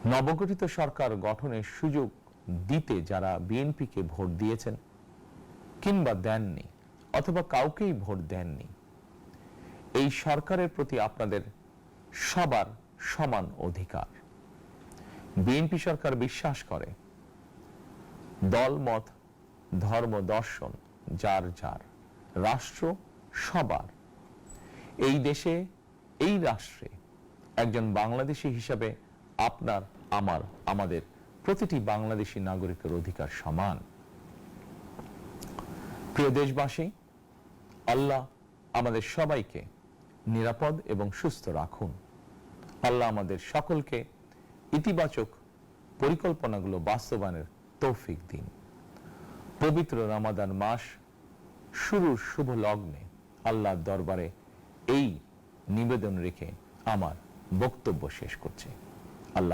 নবগঠিত সরকার গঠনের সুযোগ দিতে যারা বিএনপিকে ভোট দিয়েছেন কিংবা দেননি অথবা কাউকেই ভোট দেননি, এই সরকারের প্রতি আপনাদের সবার সমান অধিকার। বিএনপি সরকার বিশ্বাস করে দল মত ধর্ম দর্শন যার যার, রাষ্ট্র সবার। এই দেশে এই রাষ্ট্রে একজন বাংলাদেশী হিসাবে আপনার আমার আমাদের প্রতিটি বাংলাদেশী নাগরিকের অধিকার সমান। প্রিয় দেশবাসী, আল্লাহ আমাদের সবাইকে নিরাপদ এবং সুস্থ রাখুন। আল্লাহ আমাদের সকলকে ইতিবাচক পরিকল্পনাগুলো বাস্তবায়নের তৌফিক দিন। পবিত্র রমাদান মাস শুরুর শুভ লগ্নে আল্লাহর দরবারে এই নিবেদন রেখে আমার বক্তব্য শেষ করছি।